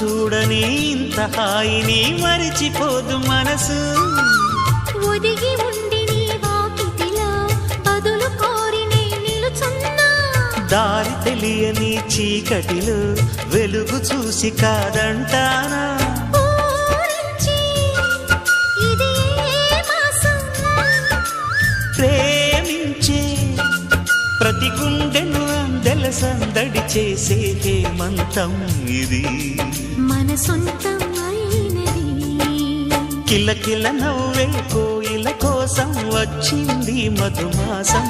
చూడని ఇంత హాయిని మరిచిపోదు మనసు. ఒదిగి ఉండి నీ వాకిటిలో బదులు కోరి నే నిలుచున్నా. దారి తెలియని చీకటిలో వెలుగు చూసి కాదంటానా. ప్రేమించే ప్రతి గుండెను అందెల సందడి చేసే హేమంతం ఇది. మన సొంతం అయినది. కిలకిల నవ్వే కోయిల కోసం వచ్చింది మధుమాసం.